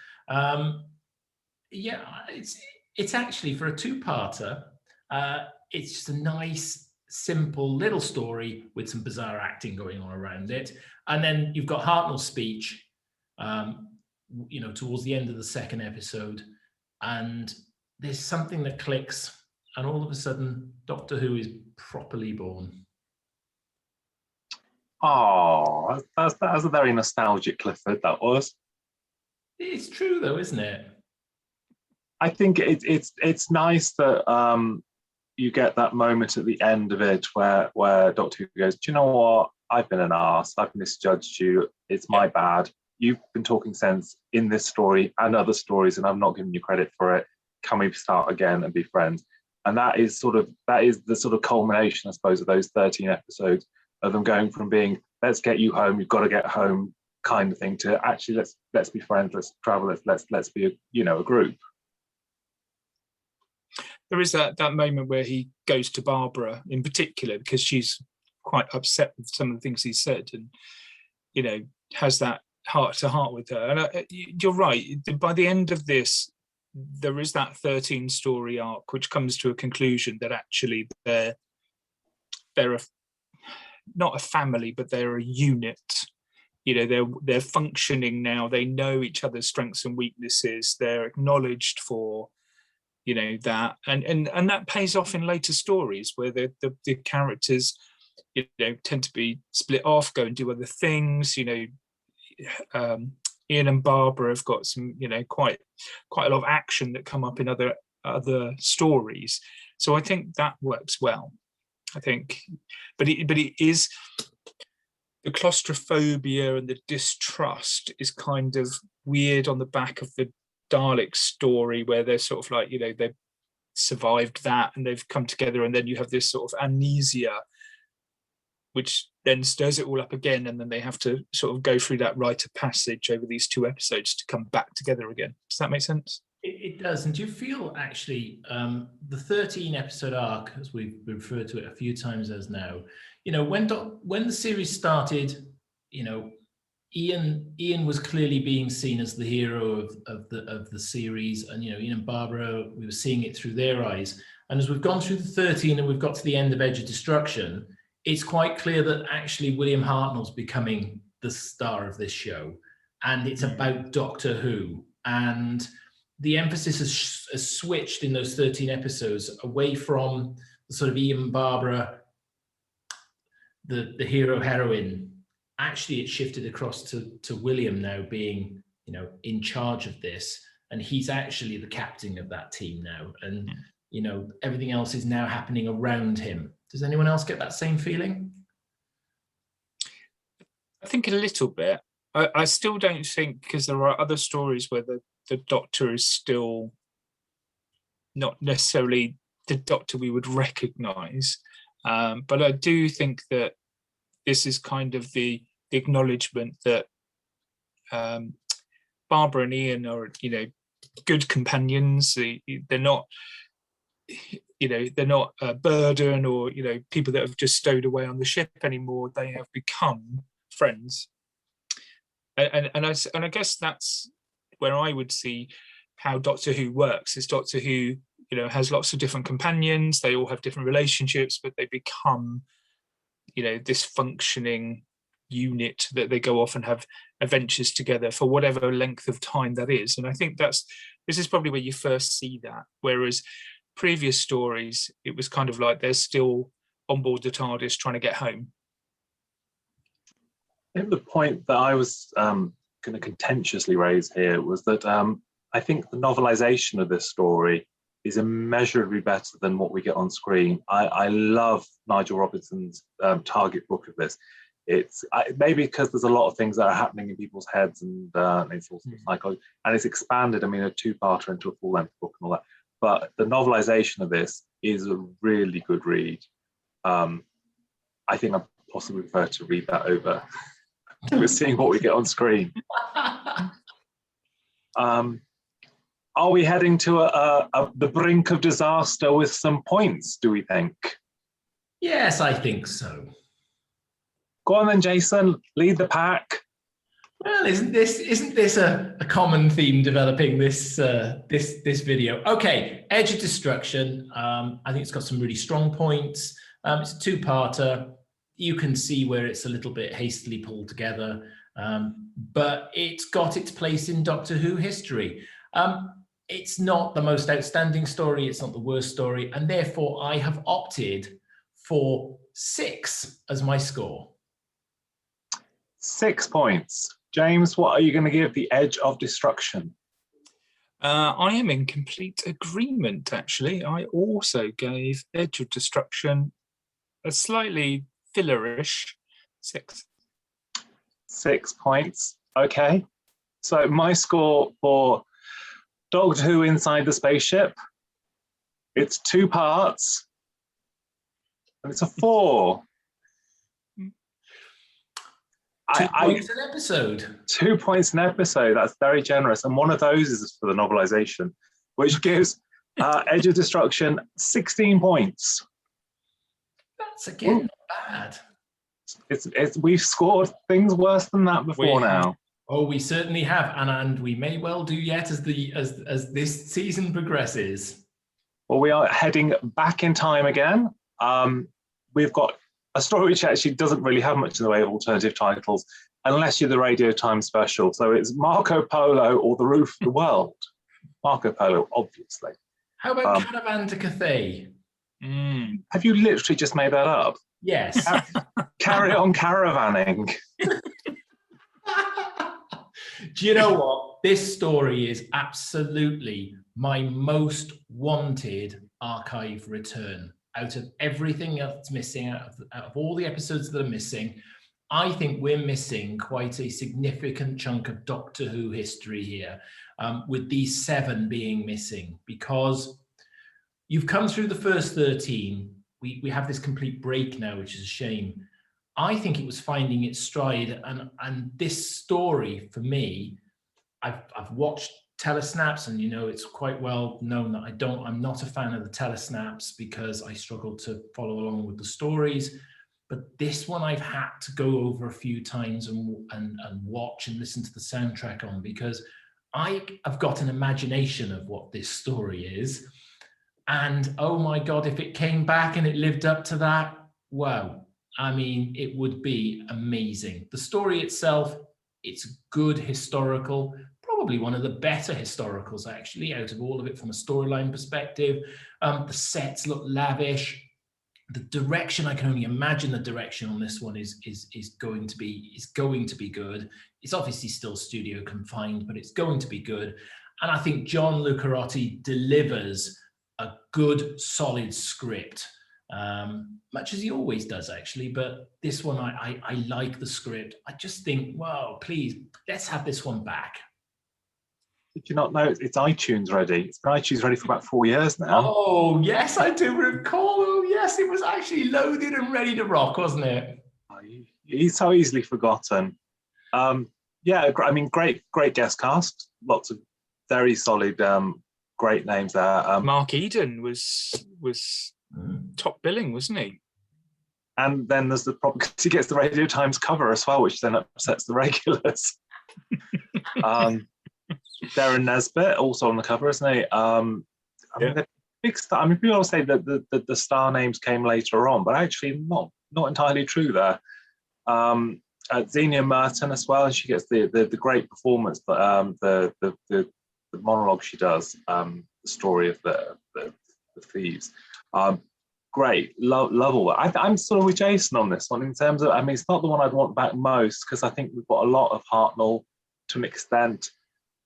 It's actually, for a two-parter, it's just a nice, simple little story with some bizarre acting going on around it. And then you've got Hartnell's speech, towards the end of the second episode, and there's something that clicks. And all of a sudden, Doctor Who is properly born. Oh, that's a very nostalgic Clifford, that was. It's true, though, isn't it? I think it's nice that you get that moment at the end of it where Doctor Who goes, "Do you know what? I've been an arse. I've misjudged you. It's my bad. You've been talking sense in this story and other stories, and I've not given you credit for it. Can we start again and be friends?" And that is the sort of culmination, I suppose, of those 13 episodes, of them going from being, let's get you home, you've got to get home kind of thing, to actually let's be friends, let's travel, let's be a group. There is that moment where he goes to Barbara in particular, because she's quite upset with some of the things he said, and has that heart to heart with her. And you're right, by the end of this, there is that 13 story arc which comes to a conclusion that actually they're not a family, but they're a unit. They're functioning now. They know each other's strengths and weaknesses. They're acknowledged for that, and that pays off in later stories where the characters tend to be split off, go and do other things. Ian and Barbara have got some, quite a lot of action that come up in other stories. So I think that works well. I think, but it is, the claustrophobia and the distrust is kind of weird on the back of the Dalek story, where they're sort of like, they've survived that and they've come together, and then you have this sort of amnesia which then stirs it all up again, and then they have to sort of go through that rite of passage over these 2 episodes to come back together again. Does that make sense? It does. And do you feel actually the 13 episode arc, as we've referred to it a few times as now, when the series started, Ian was clearly being seen as the hero of the series, and Ian and Barbara, we were seeing it through their eyes. And as we've gone through the 13 and we've got to the end of Edge of Destruction, it's quite clear that actually William Hartnell's becoming the star of this show, and it's about Doctor Who. And the emphasis has switched in those 13 episodes away from the sort of Ian and Barbara, the hero heroine. Actually, it shifted across to William now being, in charge of this, and he's actually the captain of that team now. And everything else is now happening around him. Does anyone else get that same feeling? I think a little bit. I still don't think, because there are other stories where the Doctor is still not necessarily the Doctor we would recognise. But I do think that this is kind of the acknowledgement that Barbara and Ian are, good companions. They're not, they're not a burden or, people that have just stowed away on the ship anymore. They have become friends. And I guess that's where I would see how Doctor Who works. Is Doctor Who, has lots of different companions. They all have different relationships, but they become, this functioning unit that they go off and have adventures together for whatever length of time that is. And I think this is probably where you first see that. Whereas previous stories, it was kind of like they're still on board the TARDIS trying to get home. I think the point that I was going to contentiously raise here was that I think the novelisation of this story is immeasurably better than what we get on screen. I love Nigel Robinson's target book of this. It's maybe because there's a lot of things that are happening in people's heads and it's also psychology, and it's expanded. I mean, a 2-parter into a full-length book and all that. But the novelisation of this is a really good read. I think I possibly prefer to read that over to seeing what we get on screen. Are we heading to the brink of disaster with some points, do we think? Yes, I think so. Go on then, Jason, lead the pack. Well, isn't this a common theme developing this video? Okay, Edge of Destruction. I think it's got some really strong points. It's a 2-parter. You can see where it's a little bit hastily pulled together, but it's got its place in Doctor Who history. It's not the most outstanding story. It's not the worst story, and therefore I have opted for 6 as my score. 6 points. James, what are you going to give the Edge of Destruction? I am in complete agreement, actually. I also gave Edge of Destruction a slightly fillerish 6. 6 points. Okay. So my score for Doctor Who Inside the Spaceship, it's 2 parts, and it's a 4. 2 points an episode. 2 points an episode. That's very generous. And one of those is for the novelisation, which gives Edge of Destruction 16 points. That's again not bad. We've scored things worse than that before now. Oh, we certainly have, and we may well do yet as this season progresses. Well, we are heading back in time again. We've got a story which actually doesn't really have much in the way of alternative titles, unless you're the Radio Time special. So it's Marco Polo or The Roof of the World. Marco Polo, obviously. How about Caravan to Cathay? Have you literally just made that up? Yes. Carry on caravanning. Do you know what? This story is absolutely my most wanted archive return. Out of everything that's missing, out of all the episodes that are missing, I think we're missing quite a significant chunk of Doctor Who history here, with these 7 being missing, because you've come through the first 13. We have this complete break now, which is a shame. I think it was finding its stride, and this story for me, I've watched telesnaps, and it's quite well known that I'm not a fan of the telesnaps because I struggle to follow along with the stories. But this one I've had to go over a few times and watch and listen to the soundtrack on, because I've got an imagination of what this story is. And oh my God, if it came back and it lived up to that, wow. I mean, it would be amazing. The story itself, it's good historical, probably one of the better historicals, actually, out of all of it from a storyline perspective. The sets look lavish. The direction, I can only imagine the direction on this one is going to be good. It's obviously still studio confined, but it's going to be good. And I think John Lucarotti delivers a good, solid script, much as he always does, actually. But this one, I like the script. I just think, wow, please, let's have this one back. Did you not know it's iTunes ready? It's been iTunes ready for about 4 years now. Oh, yes, I do recall. Oh, yes, it was actually loaded and ready to rock, wasn't it? He's so easily forgotten. Yeah, I mean, great guest cast. Lots of very solid, great names there. Mark Eden was top billing, wasn't he? And then there's the problem because he gets the Radio Times cover as well, which then upsets the regulars. Darren Nesbitt also on the cover, isn't he? I mean, the big star. I mean, people always say that the star names came later on, but actually not entirely true there. Xenia Merton as well, and she gets the great performance, but the monologue she does, the story of the thieves. Great, love all that. I'm sort of with Jason on this one in terms of, I mean, it's not the one I'd want back most because I think we've got a lot of Hartnell to an extent.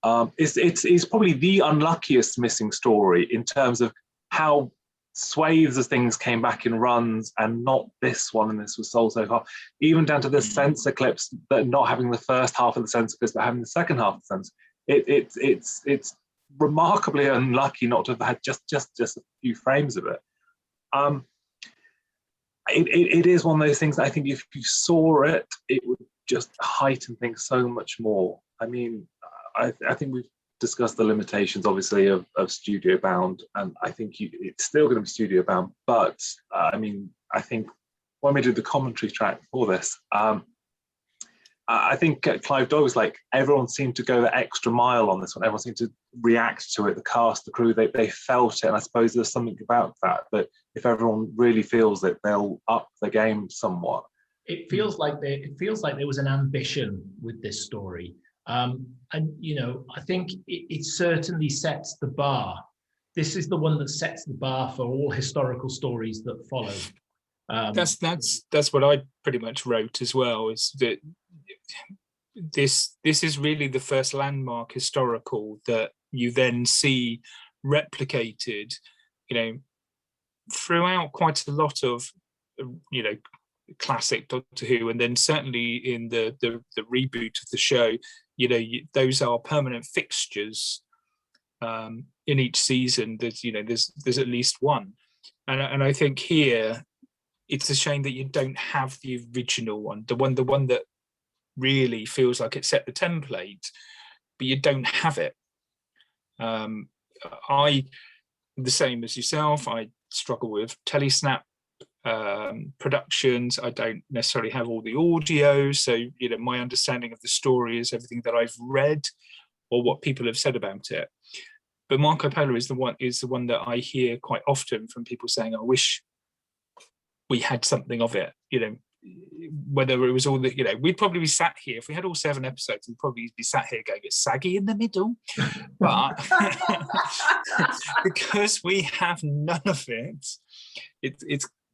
It's probably the unluckiest missing story in terms of how swathes of things came back in runs and not this one, and this was sold so far, even down to the censor clips, that not having the first half of the censor clips but having the second half of the censor. It's remarkably unlucky not to have had just a few frames of it. It is one of those things that I think if you saw it, it would just heighten things so much more. I mean, I think we've discussed the limitations, obviously, of studio bound, and I think it's still going to be studio bound. But I mean, I think when we did the commentary track for this, I think Clive Doyle was like, everyone seemed to go the extra mile on this one. Everyone seemed to react to it. The cast, the crew, they felt it, and I suppose there's something about that. That if everyone really feels it, they'll up the game somewhat. It feels like there was an ambition with this story. And I think it certainly sets the bar. This is the one that sets the bar for all historical stories that follow. That's what I pretty much wrote as well. Is that this is really the first landmark historical that you then see replicated, throughout quite a lot of, classic Doctor Who, and then certainly in the reboot of the show. Those are permanent fixtures in each season. There's at least one, and I think here it's a shame that you don't have the original one, the one that really feels like it set the template, but you don't have it. I, the same as yourself, I struggle with telesnap productions. I don't necessarily have all the audio, so my understanding of the story is everything that I've read or what people have said about it. But Marco Polo is the one that I hear quite often from people saying, I wish we had something of it, whether it was all the, we'd probably be sat here, if we had all 7 episodes, we'd probably be sat here going, it's saggy in the middle. But because we have none of it,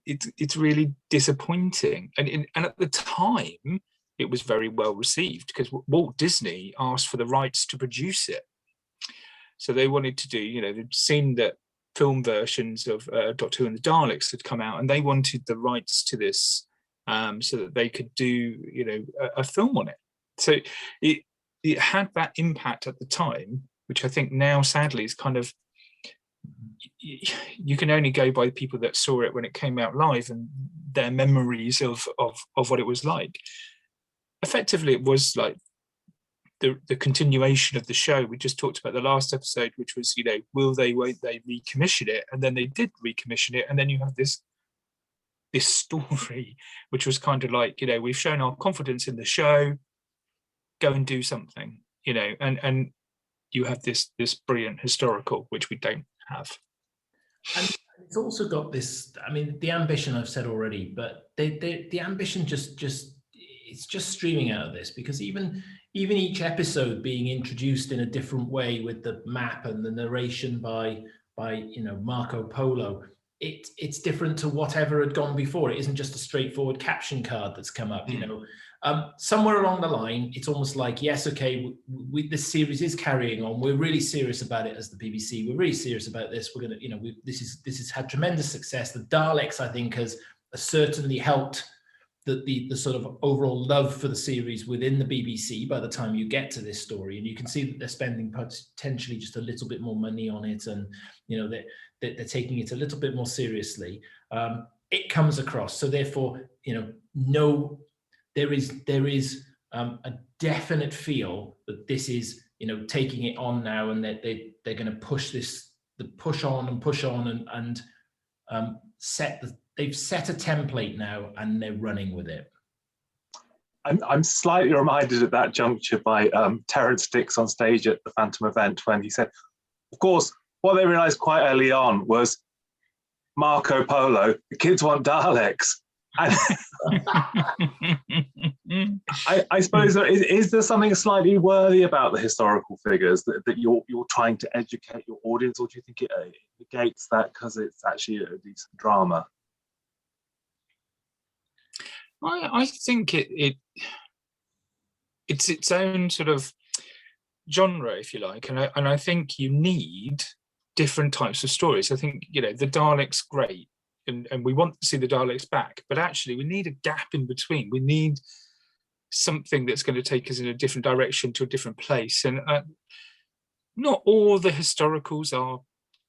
it's really disappointing. And at the time, it was very well received because Walt Disney asked for the rights to produce it. So they wanted to do, they'd seen that film versions of Doctor Who and the Daleks had come out, and they wanted the rights to this so that they could do, a film on it. So it had that impact at the time, which I think now, sadly, is kind of, you can only go by the people that saw it when it came out live, and their memories of what it was like. Effectively, it was like the continuation of the show. We just talked about the last episode, which was, won't they recommission it? And then they did recommission it. And then you have this story, which was kind of like, we've shown our confidence in the show, go and do something, and you have this brilliant historical, which we don't have. And it's also got this, the ambition I've said already, but the ambition it's just streaming out of this, because even each episode being introduced in a different way with the map and the narration by Marco Polo, it's different to whatever had gone before. It isn't just a straightforward caption card that's come up. Somewhere along the line, it's almost like, yes, okay, this series is carrying on. We're really serious about it as the BBC. We're really serious about this. We're gonna, this has had tremendous success. The Daleks, I think, has certainly helped the sort of overall love for the series within the BBC by the time you get to this story. And you can see that they're spending potentially just a little bit more money on it, and they're taking it a little bit more seriously. It comes across. So therefore, there is a definite feel that this is, taking it on now, and that they're going to push on and they've set a template now, and they're running with it. I'm slightly reminded at that juncture by Terence Dix on stage at the Phantom event, when he said, of course, what they realized quite early on was Marco Polo, the kids want Daleks. And I suppose, is there something slightly worthy about the historical figures that you're trying to educate your audience, or do you think it negates that because it's actually a decent drama? I think it's its own sort of genre, if you like, and I think you need different types of stories. I think the Daleks, great. And we want to see the Daleks back, but actually we need a gap in between. We need something that's going to take us in a different direction, to a different place. And not all the historicals are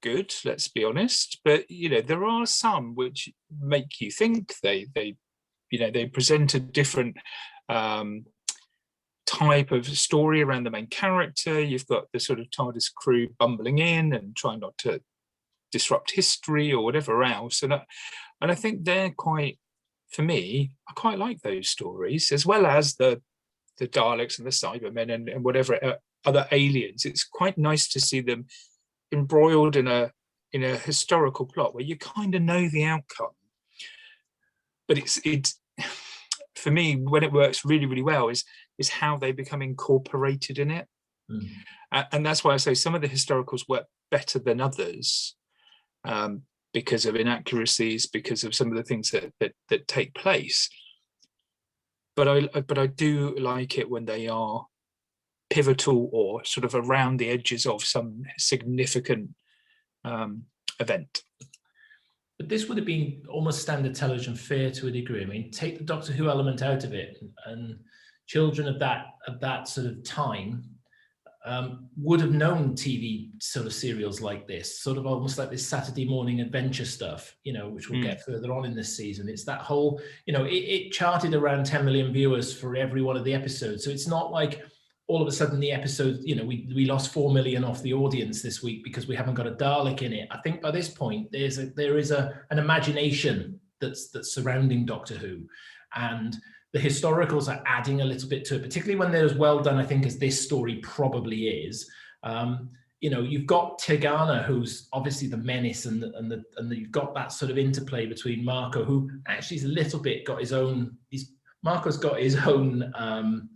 good, let's be honest, but there are some which make you think. They present a different type of story around the main character. You've got the sort of TARDIS crew bumbling in and trying not to disrupt history or whatever else, and I think they're quite, for me, I quite like those stories, as well as the Daleks and the Cybermen and whatever other aliens. It's quite nice to see them embroiled in a historical plot where you kind of know the outcome, but it's for me, when it works really, really well, is how they become incorporated in it. And that's why I say some of the historicals work better than others, because of inaccuracies, because of some of the things that take place. But I do like it when they are pivotal or sort of around the edges of some significant event. But this would have been almost standard television fare to a degree. Take the Doctor Who element out of it, and children of that sort of time would have known TV sort of serials like this, sort of almost like this Saturday morning adventure stuff, which we'll get further on in this season. It's that whole, it charted around 10 million viewers for every one of the episodes. So it's not like all of a sudden the episode, we lost 4 million off the audience this week because we haven't got a Dalek in it. I think by this point, there is an imagination that's surrounding Doctor Who, and the historicals are adding a little bit to it, particularly when they're as well done, I think, as this story probably is. You've got Tigana, who's obviously the menace, and you've got that sort of interplay between Marco, who actually is a little bit got his own. Marco's got his own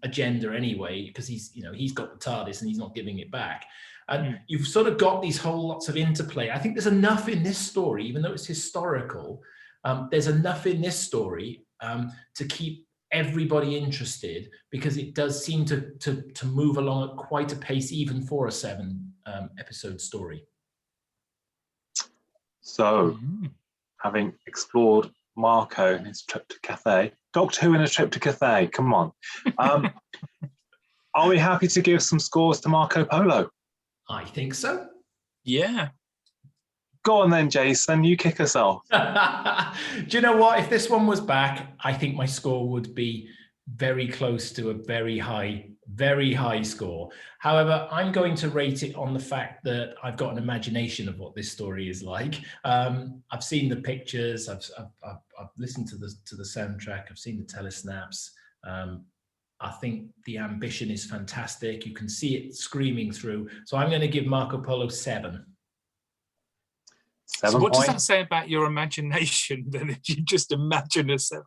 agenda anyway, because he's got the TARDIS and he's not giving it back. And you've sort of got these whole lots of interplay. I think there's enough in this story, even though it's historical. There's enough in this story to keep everybody interested, because it does seem to move along at quite a pace, even for a 7 episode story. So, having explored Marco and his trip to Cathay, Doctor Who and a trip to Cathay, come on. Are we happy to give some scores to Marco Polo? I think so. Yeah. Go on then, Jason. You kick us off. Do you know what? If this one was back, I think my score would be very close to a very high score. However, I'm going to rate it on the fact that I've got an imagination of what this story is like. I've seen the pictures. I've listened to the soundtrack. I've seen the telesnaps. I think the ambition is fantastic. You can see it screaming through. So I'm going to give Marco Polo 7. So what does that say about your imagination then, if you just imagine a 7?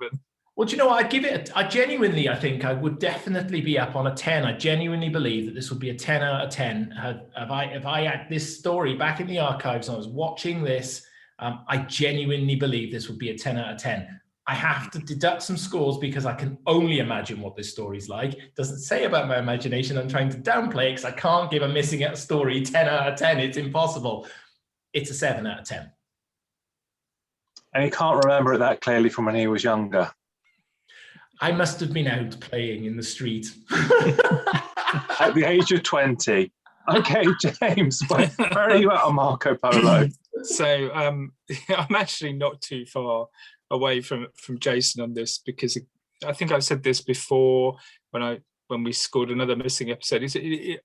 Well, do you know what? I'd give it, I think I would definitely be up on a 10. I genuinely believe that this would be a 10 out of 10. If I had this story back in the archives and I was watching this, I genuinely believe this would be a 10 out of 10. I have to deduct some scores because I can only imagine what this story's like. It doesn't say about my imagination. I'm trying to downplay it because I can't give a missing out story 10 out of 10. It's impossible. It's a 7 out of 10. And he can't remember it that clearly from when he was younger. I must have been out playing in the street. At the age of 20. Okay, James, where are you at on Marco Polo? So I'm actually not too far away from Jason on this, because I think I've said this before when we scored another missing episode.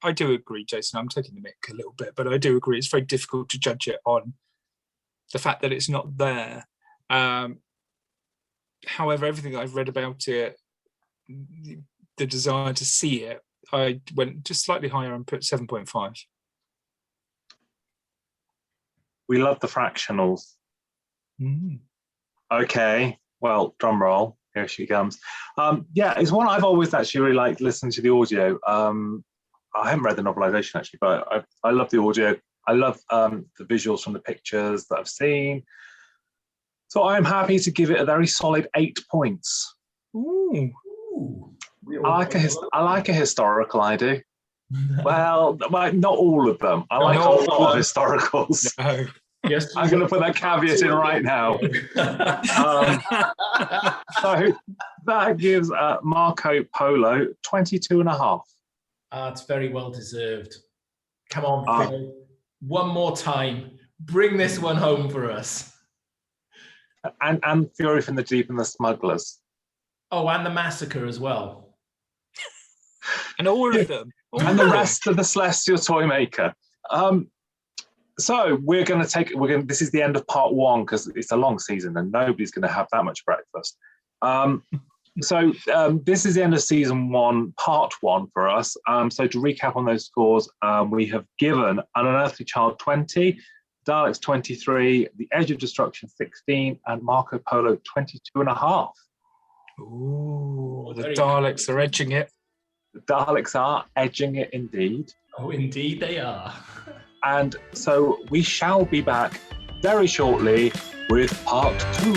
I do agree, Jason, I'm taking the mick a little bit, but I do agree it's very difficult to judge it on the fact that it's not there. However, everything I've read about it, the desire to see it, I went just slightly higher and put 7.5. We love the fractionals. Mm. Okay, well, drum roll. Here she comes. Yeah, it's one I've always actually really liked listening to the audio. I haven't read the novelization actually, but I love the audio. I love the visuals from the pictures that I've seen. So I'm happy to give it a very solid 8 points. Ooh. I like a historical, I do. Well, not all of them. I like a lot of historicals. No. Yes, I'm going to put that caveat in right now. So that gives Marco Polo 22.5. It's very well deserved. Come on, Phil. One more time. Bring this one home for us. And Fury from the Deep and the Smugglers. Oh, and the Massacre as well. And all of them. And the rest of the Celestial Toymaker. So this is the end of part 1 because it's a long season and nobody's going to have that much breakfast. So this is the end of season 1, part 1 for us. So to recap on those scores, we have given An Unearthly Child 20, Daleks 23, The Edge of Destruction 16, and Marco Polo 22.5. Ooh, the Daleks are edging it. The Daleks are edging it indeed. Oh, indeed they are. And so we shall be back very shortly with part 2.